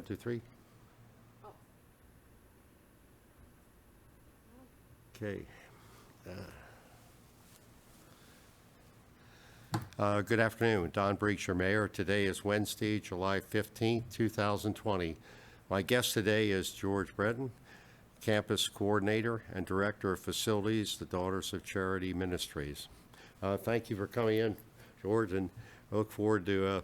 2, 3. Okay. Good afternoon. Don Breach, your mayor. Today is Wednesday, July 15th, 2020. My guest today is George Brenton, campus coordinator and director of facilities, the Daughters of Charity Ministries. Thank you for coming in, George, and I look forward to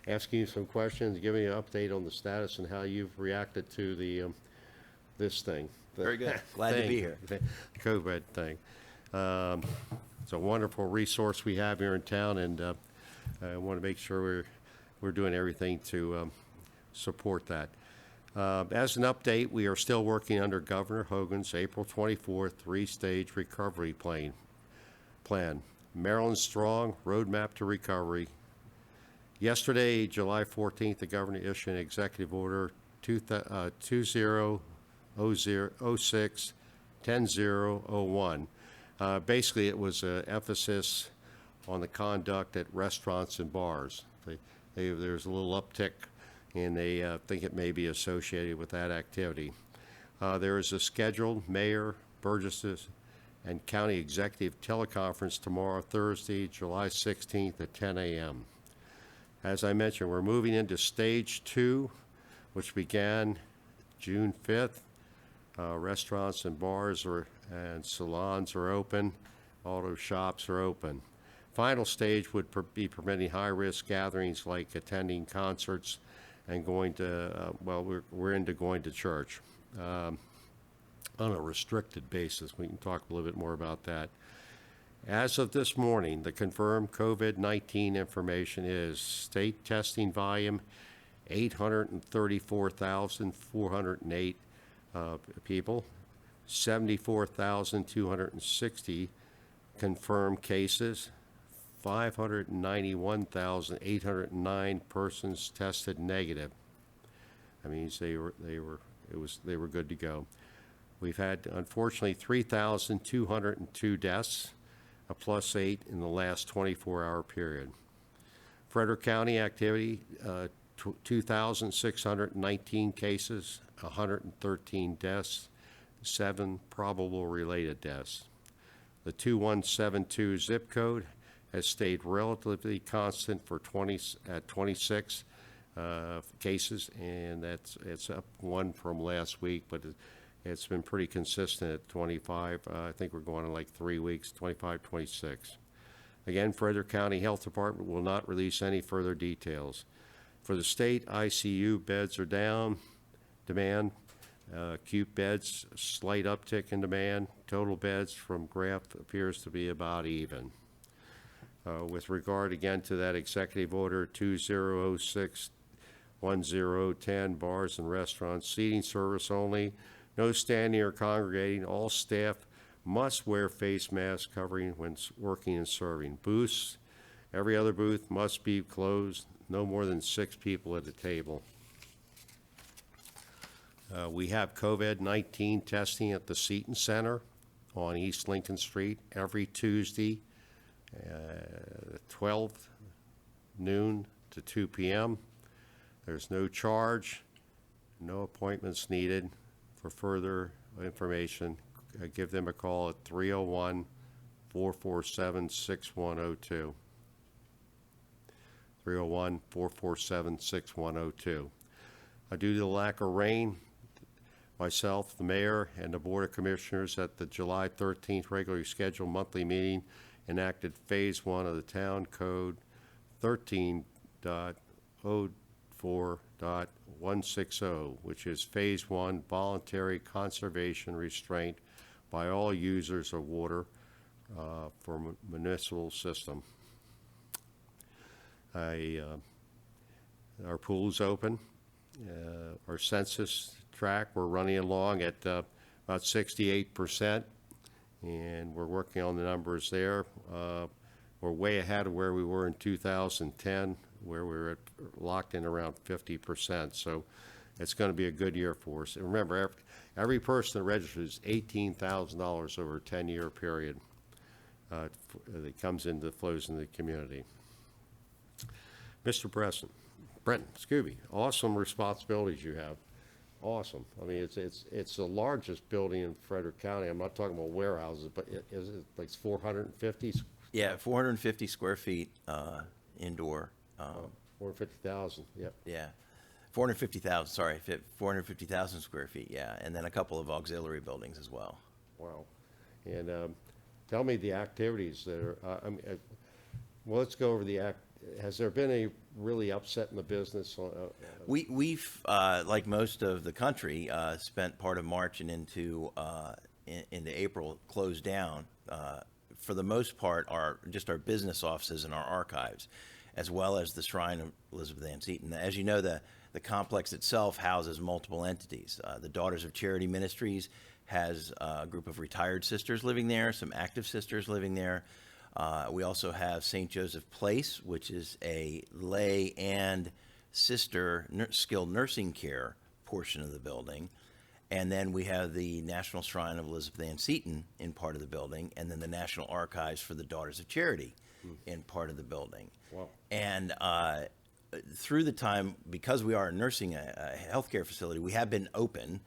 asking you some questions, giving you an update on the status and how you've reacted to the this thing. Very good. Glad to be here. The COVID thing. It's a wonderful resource we have here in town, and I want to make sure we're doing everything to support that. As an update, we are still working under Governor Hogan's April 24th three-stage recovery plan. Maryland Strong Roadmap to Recovery. Yesterday, July 14th, the governor issued an executive order 2006-1001. Basically, it was an emphasis on the conduct at restaurants and bars. There's a little uptick, and they think it may be associated with that activity. There is a scheduled mayor, burgesses, and county executive teleconference tomorrow, Thursday, July 16th at 10 a.m. As I mentioned, we're moving into stage 2, which began June 5th. Restaurants and bars and salons are open. Auto shops are open. Final stage would be permitting high-risk gatherings like attending concerts and going to, we're into going to church on a restricted basis. We can talk a little bit more about that. As of this morning, the confirmed COVID-19 information is state testing volume 834,408 people, 74,260 confirmed cases, 591,809 persons tested negative. That means they were good to go. We've had, unfortunately, 3,202 deaths, a +8 in the last 24-hour period. Frederick County activity, 2,619 cases, 113 deaths, 7 probable related deaths. The 2172 zip code has stayed relatively constant for 26 cases, and it's up 1 from last week, but it's been pretty consistent at 25. I think we're going in like 3 weeks, 25, 26. Again, Frederick County Health Department will not release any further details. For the state, ICU beds are down. Demand, acute beds, slight uptick in demand. Total beds from graph appears to be about even. With regard again to that executive order 2006-1010, bars and restaurants, seating service only, no standing or congregating. All staff must wear face masks covering when working and serving. Booths, every other booth must be closed. No more than 6 people at a table. We have COVID-19 testing at the Seton Center on East Lincoln Street every Tuesday, 12 noon to 2 p.m. There's no charge, no appointments needed. For further information, give them a call at 301-447-6102. 301-447-6102. Due to the lack of rain, myself, the mayor, and the Board of Commissioners at the July 13th regularly scheduled monthly meeting enacted Phase 1 of the Town Code 13.04.160, which is Phase 1 voluntary conservation restraint by all users of water for municipal system. Our pool is open. Our census track, we're running along at about 68%, and we're working on the numbers there. We're way ahead of where we were in 2010, where we were locked in around 50%. So it's going to be a good year for us. And remember, every person that registers $18,000 over a 10-year period that comes into flows in the community. Mr. Brenton, Scooby, awesome responsibilities you have. Awesome. I mean, it's the largest building in Frederick County. I'm not talking about warehouses, but is it like 450? Yeah, 450 square feet indoor. 450,000, yep. Yeah, 450,000. Sorry, 450,000 square feet. Yeah, and then a couple of auxiliary buildings as well. Wow. And tell me the activities that are, well, let's go over has there been a really upset in the business? We've like most of the country, spent part of March and into April closed down. For the most part, our business offices and our archives, as well as the Shrine of Elizabeth Ann Seton. As you know, the complex itself houses multiple entities. The Daughters of Charity Ministries has a group of retired sisters living there, some active sisters living there. We also have St. Joseph Place, which is a lay and sister skilled nursing care portion of the building. And then we have the National Shrine of Elizabeth Ann Seton in part of the building, and then the National Archives for the Daughters of Charity in part of the building. Wow. And through the time, because we are nursing a healthcare facility, we have been open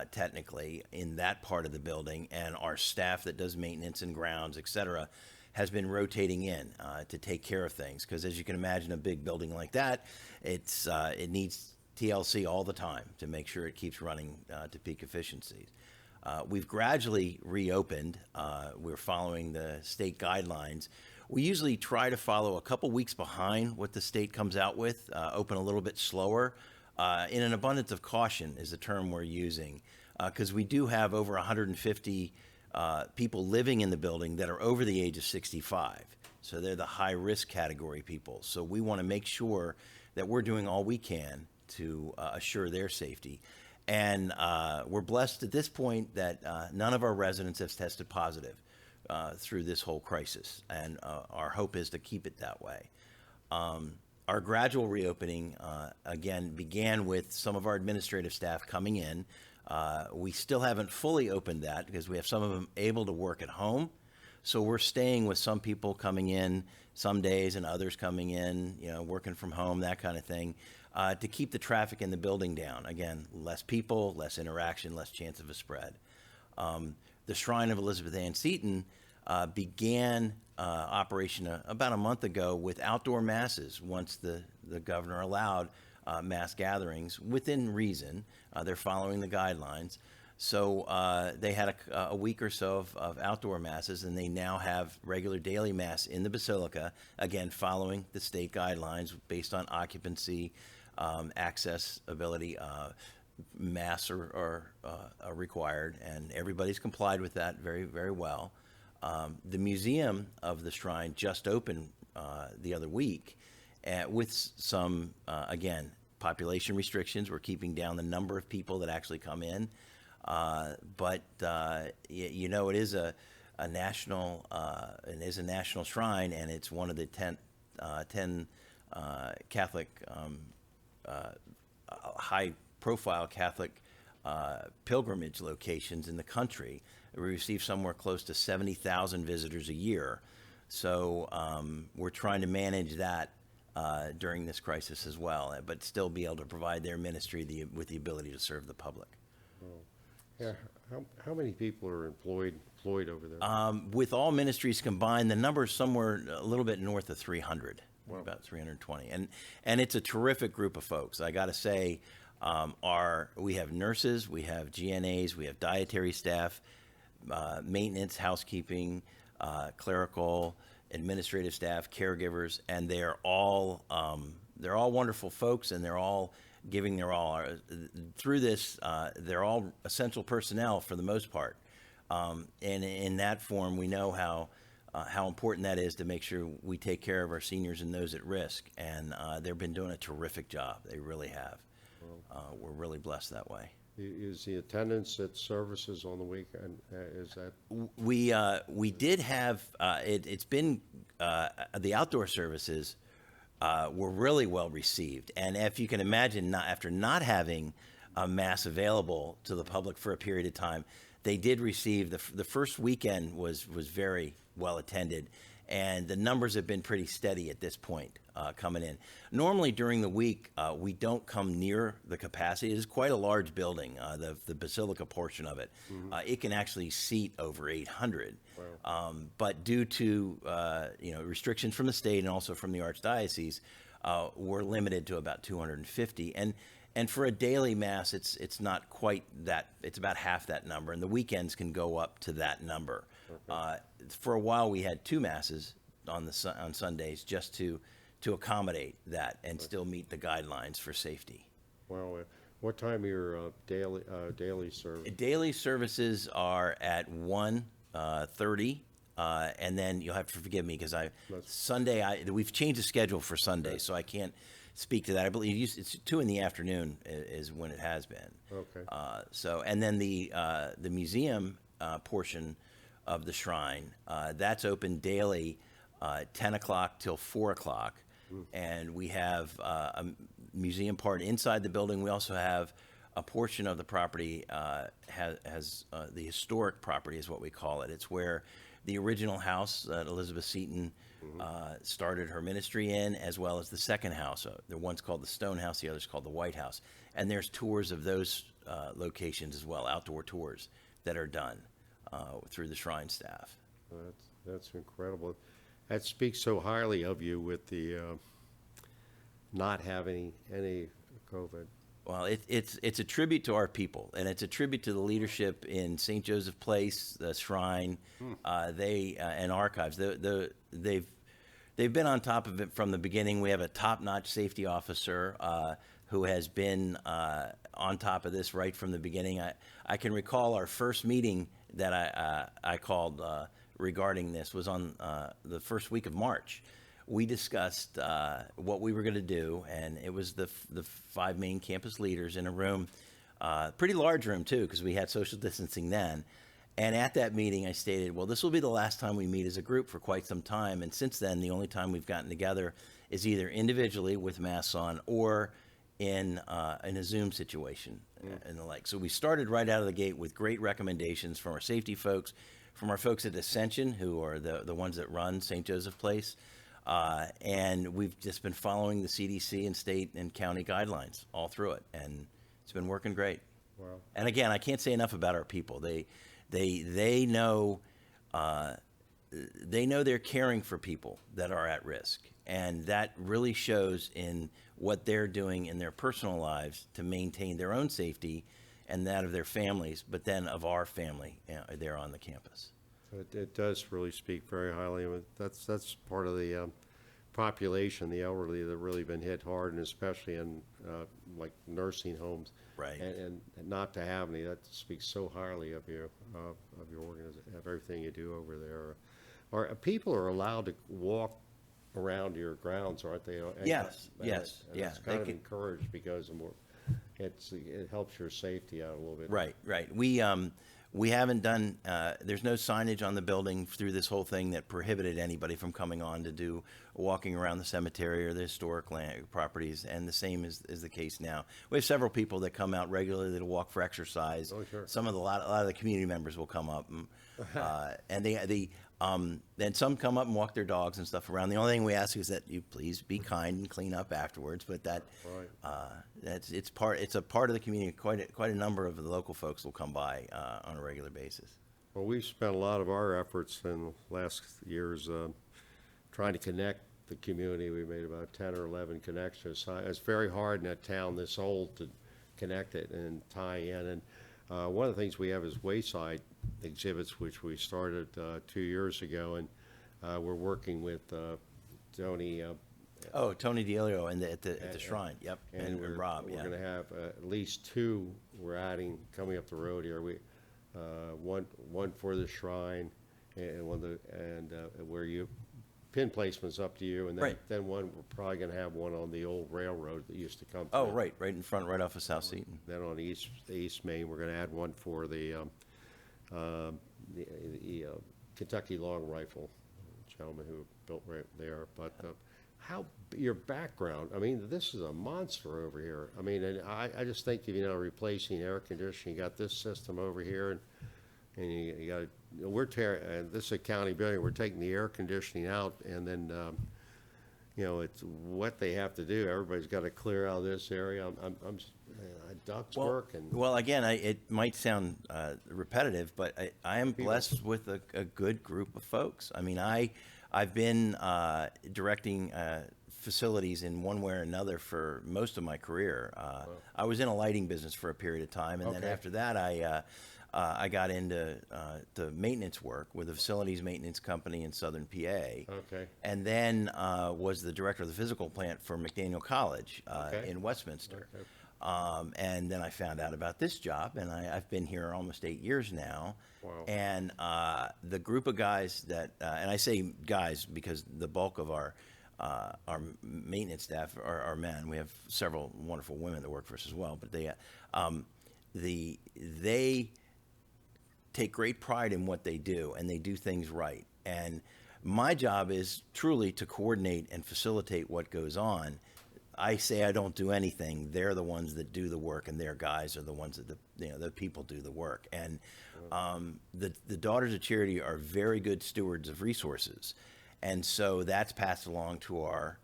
technically in that part of the building, and our staff that does maintenance and grounds, et cetera, has been rotating in to take care of things. Because as you can imagine, a big building like that, it needs TLC all the time to make sure it keeps running to peak efficiencies. We've gradually reopened. We're following the state guidelines. We usually try to follow a couple weeks behind what the state comes out with, open a little bit slower. In an abundance of caution is the term we're using, because we do have over 150 people living in the building that are over the age of 65. So they're the high risk category people. So we want to make sure that we're doing all we can to assure their safety. And we're blessed at this point that none of our residents have tested positive through this whole crisis. And our hope is to keep it that way. Our gradual reopening, again, began with some of our administrative staff coming in. We still haven't fully opened that because we have some of them able to work at home. So we're staying with some people coming in some days and others coming in, working from home, that kind of thing, to keep the traffic in the building down. Again, less people, less interaction, less chance of a spread. The Shrine of Elizabeth Ann Seton began operation about a month ago with outdoor masses once the governor allowed mass gatherings within reason. They're following the guidelines. So they had a week or so of outdoor masses, and they now have regular daily mass in the basilica, again, following the state guidelines based on occupancy, accessibility. Masks are required, and everybody's complied with that very, very well. The Museum of the Shrine just opened the other week with some, again, population restrictions. We're keeping down the number of people that actually come in. But it is a national, shrine, and it's one of the 10 Catholic, high-profile Catholic pilgrimage locations in the country. We receive somewhere close to 70,000 visitors a year. So we're trying to manage that during this crisis as well, but still be able to provide their ministry with the ability to serve the public. Yeah, how many people are employed over there? With all ministries combined, the number is somewhere a little bit north of 300, Wow. about 320. And it's a terrific group of folks. I got to say, we have nurses, we have GNAs, we have dietary staff, maintenance, housekeeping, clerical, administrative staff, caregivers, and they're all wonderful folks, and they're all giving their all. Through this, they're all essential personnel for the most part. And in that form, we know how important that is to make sure we take care of our seniors and those at risk. And they've been doing a terrific job. They really have. We're really blessed that way. Is the attendance at services on the weekend, is that? We did have, it's been, the outdoor services were really well received. And if you can imagine, after not having a mass available to the public for a period of time, they did receive, the first weekend was very well attended. and the numbers have been pretty steady at this point coming in. Normally during the week, we don't come near the capacity. It is quite a large building, the basilica portion of it. It can actually seat over 800. But due to restrictions from the state and also from the Archdiocese, we're limited to about 250. And for a daily mass, it's not quite that. It's about half that number, and the weekends can go up to that number. For a while, we had 2 masses on Sundays just to accommodate that and still meet the guidelines for safety. Well, what time are your daily service? Daily services are at 1:30, and then you'll have to forgive me because we've changed the schedule for Sunday, so I can't speak to that. I believe it's 2 in the afternoon is when it has been. Okay. And then the museum portion of the shrine, that's open daily, 10 o'clock till 4 o'clock. And we have a museum part inside the building. We also have a portion of the property has the historic property is what we call it. It's where the original house that Elizabeth Seton started her ministry in, as well as the second house. The one's called the Stone House, the other's called the White House. And there's tours of those locations as well, outdoor tours that are done through the shrine staff. That's incredible. That speaks so highly of you with the not having any COVID. Well, it's a tribute to our people, and it's a tribute to the leadership in St. Joseph Place, the shrine, and archives. They've been on top of it from the beginning. We have a top-notch safety officer who has been on top of this right from the beginning. I can recall our first meeting that I called regarding this was on the first week of March. We discussed what we were going to do, and it was the 5 main campus leaders in a room, pretty large room too, because we had social distancing then. And at that meeting, I stated, well, this will be the last time we meet as a group for quite some time. And since then, the only time we've gotten together is either individually with masks on or in a Zoom situation and the like. So we started right out of the gate with great recommendations from our safety folks, from our folks at Ascension, who are the ones that run St. Joseph Place. And we've just been following the CDC and state and county guidelines all through it. And it's been working great. Wow. And again, I can't say enough about our people. They know they're caring for people that are at risk. And that really shows in what they're doing in their personal lives to maintain their own safety and that of their families, but then of our family there on the campus. It does really speak very highly. I mean, that's part of the population, the elderly, that have really been hit hard, and especially in like nursing homes. Right. And not to have any, that speaks so highly of you, of your organization, of everything you do over there. People are allowed to walk around your grounds, aren't they? Yes. And Yeah. it's kind of encouraged because it helps your safety out a little bit. Right. We haven't done, there's no signage on the building through this whole thing that prohibited anybody from coming on to do walking around the cemetery or the historic land properties, and the same is the case now. We have several people that come out regularly to walk for exercise. Oh, sure. A lot of the community members will come up, and then some come up and walk their dogs and stuff around. The only thing we ask is that you please be kind and clean up afterwards. But it's a part of the community. Quite a number of the local folks will come by on a regular basis. Well, we've spent a lot of our efforts in the last years trying to connect the community. We made about 10 or 11 connections. It's very hard in a town this old to connect it and tie in. And one of the things we have is Wayside Exhibits, which we started 2 years ago, and we're working with Tony. Tony D'Elio at the shrine. Yep, and Rob. We're going to have at least 2. We're adding coming up the road here. One for the shrine, and where you pin placement's up to you, and then one we're probably going to have one on the old railroad that used to come. Oh, right in front, right off of South Seton. Then on the East Main, we're going to add one for the Kentucky Long Rifle gentleman who built right there. But how your background? I mean, this is a monster over here. I mean, and I just think replacing air conditioning. You got this system over here, and you got we're this is a county building, we're taking the air conditioning out, and then, it's what they have to do. Everybody's got to clear out this area. Ducks work and. Well, again, it might sound repetitive, but I am blessed with a good group of folks. I mean, I've been directing facilities in one way or another for most of my career. I was in a lighting business for a period of time, and then after that, I got into the maintenance work with a facilities maintenance company in Southern PA. Okay. And then was the director of the physical plant for McDaniel College in Westminster. Okay. And then I found out about this job, and I've been here almost 8 years now. Wow. And the group of guys that, and I say guys because the bulk of our maintenance staff are men. We have several wonderful women that work for us as well, but they take great pride in what they do, and they do things right. And my job is truly to coordinate and facilitate what goes on. I say I don't do anything. They're the ones that do the work, and their guys are the ones that the people do the work. And the Daughters of Charity are very good stewards of resources, and so that's passed along to our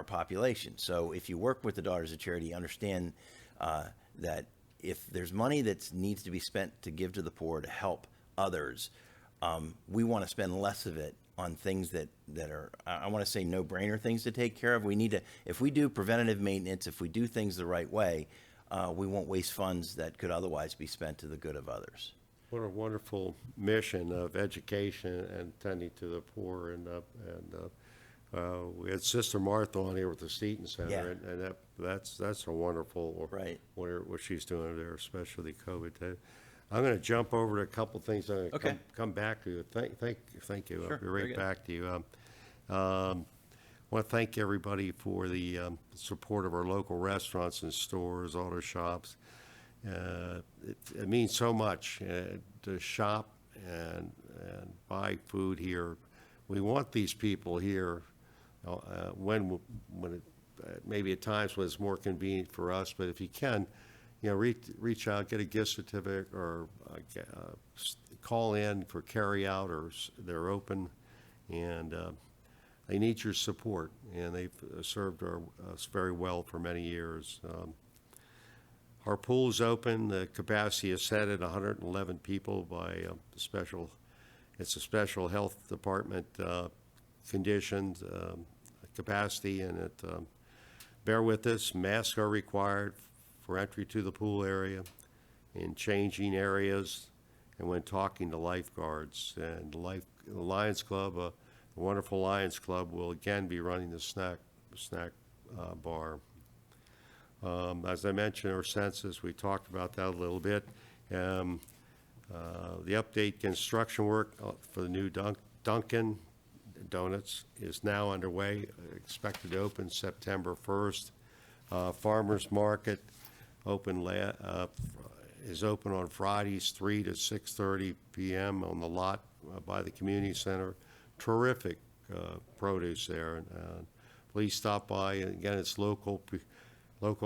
population. So if you work with the Daughters of Charity, understand that if there's money that needs to be spent to give to the poor to help others, we want to spend less of it on things that are, I want to say, no-brainer things to take care of. We need to, if we do preventative maintenance, if we do things the right way, we won't waste funds that could otherwise be spent to the good of others. What a wonderful mission of education and tending to the poor. And we had Sister Martha on here with the Seton Center, Yeah. and that's a wonderful Right. what she's doing there, especially COVID. I'm going to jump over to a couple things. I'm going to come back to you. Thank you. Sure, I'll be very right good. back to you. I want to thank everybody for the support of our local restaurants and stores, auto shops. It means so much to shop and buy food here. We want these people here when it, maybe at times when it's more convenient for us, but if you can, reach out, get a gift certificate, or call in for carry out, or they're open, and they need your support, and they've served us very well for many years. Our pool is open. The capacity is set at 111 people by it's a special health department conditioned capacity, and bear with us. Masks are required for entry to the pool area, in changing areas, and when talking to lifeguards. And the Lions Club, the wonderful Lions Club, will again be running the snack bar. As I mentioned, our census, we talked about that a little bit. The update construction work for the new Dunkin' Donuts is now underway, expected to open September 1st. Farmers Market is open on Fridays 3 to 6:30 p.m. on the lot by the community center. Terrific produce there. And please stop by. And again, it's local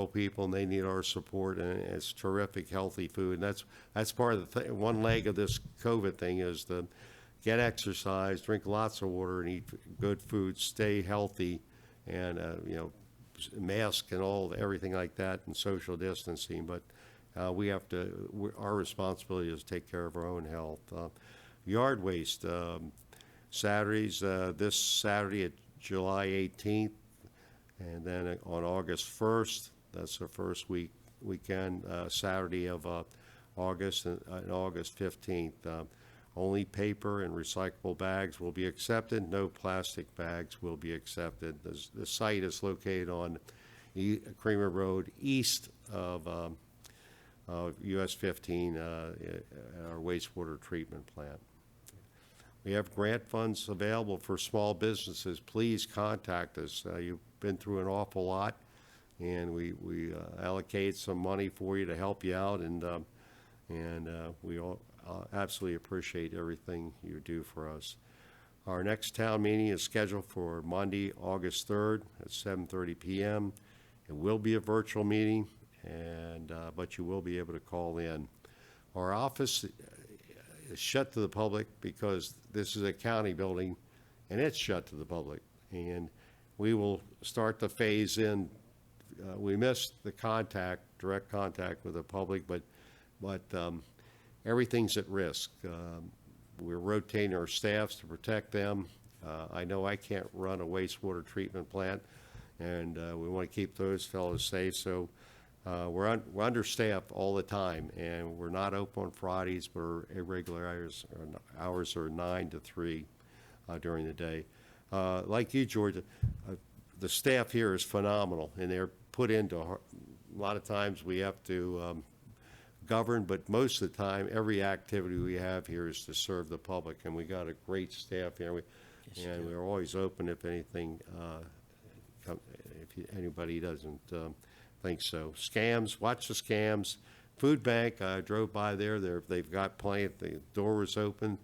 people, and they need our support, and it's terrific, healthy food. And that's part of the one leg of this COVID thing is to get exercise, drink lots of water, and eat good food, stay healthy, and mask and everything like that, and social distancing. But our responsibility is to take care of our own health. Yard waste, Saturdays, this Saturday, July 18th, and then on August 1st, that's the first weekend, Saturday of August, and August 15th. Only paper and recyclable bags will be accepted. No plastic bags will be accepted. The site is located on Creamer Road, east of US 15, our wastewater treatment plant. We have grant funds available for small businesses. Please contact us. You've been through an awful lot, and we allocate some money for you to help you out, and we all absolutely appreciate everything you do for us. Our next town meeting is scheduled for Monday, August 3rd at 7:30 p.m. It will be a virtual meeting, but you will be able to call in. Our office shut to the public because this is a county building, and it's shut to the public. And we will start to phase in. We missed the direct contact with the public, but everything's at risk. We're rotating our staffs to protect them. I know I can't run a wastewater treatment plant, and we want to keep those fellows safe. So we're understaffed all the time, and we're not open on Fridays, but our irregular hours are 9 to 3 during the day. Like you, George, the staff here is phenomenal, and they're put into a lot of times we have to govern, but most of the time, every activity we have here is to serve the public, and we got a great staff here. And we're always open if anything, anybody doesn't think so. Scams, watch the scams. Food bank, I drove by there. They've got plenty. The door was open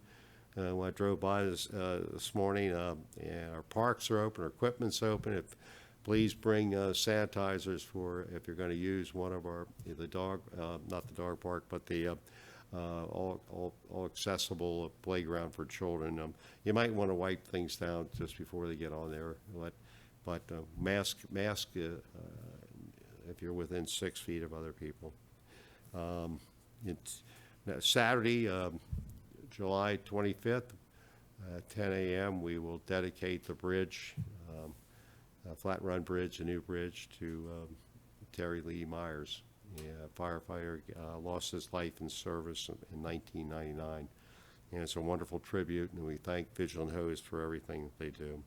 when I drove by this morning. And our parks are open. Our equipment's open. Please bring sanitizers for if you're going to use one of the dog, not the dog park, but the all accessible playground for children. You might want to wipe things down just before they get on there, but mask if you're within 6 feet of other people. It's Saturday, July 25th, at 10 a.m. We will dedicate the bridge, Flat Run Bridge, a new bridge, to Terry Lee Myers. A firefighter lost his life in service in 1999, and it's a wonderful tribute, and we thank Vigilant Hose for everything that they do.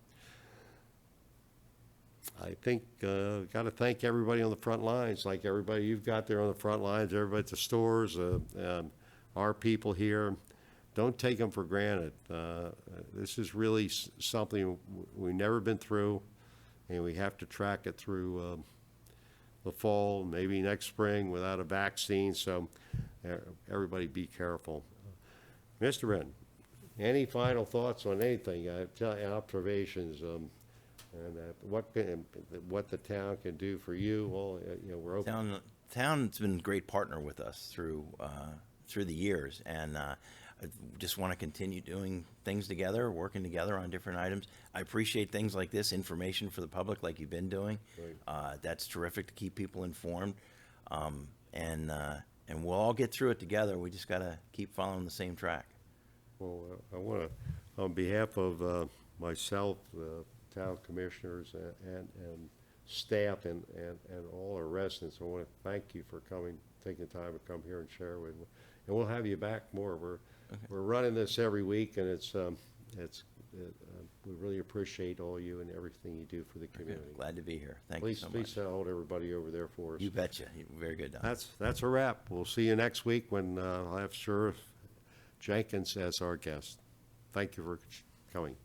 I think got to thank everybody on the front lines, like everybody you've got there on the front lines, everybody at the stores, our people here. Don't take them for granted. This is really something we've never been through, and we have to track it through the fall, maybe next spring, without a vaccine. So everybody be careful. Mr. Brenton, any final thoughts on anything? Observations, and what the town can do for you? Well, we're open. Town's been a great partner with us through the years, and I just want to continue doing things together, working together on different items. I appreciate things like this, information for the public, like you've been doing. Right. That's terrific to keep people informed, and we'll all get through it together. We just got to keep following the same track. Well, I want to, on behalf of myself, town commissioners, and staff, and all our residents, I want to thank you for taking time to come here and share with me. And we'll have you back more. We're running this every week, and we really appreciate all you and everything you do for the community. Okay. Glad to be here. Thank you so much. Please hold everybody over there for us. You betcha. Very good, Don. That's a wrap. We'll see you next week when I'll have Sheriff Jenkins as our guest. Thank you for coming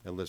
and listening.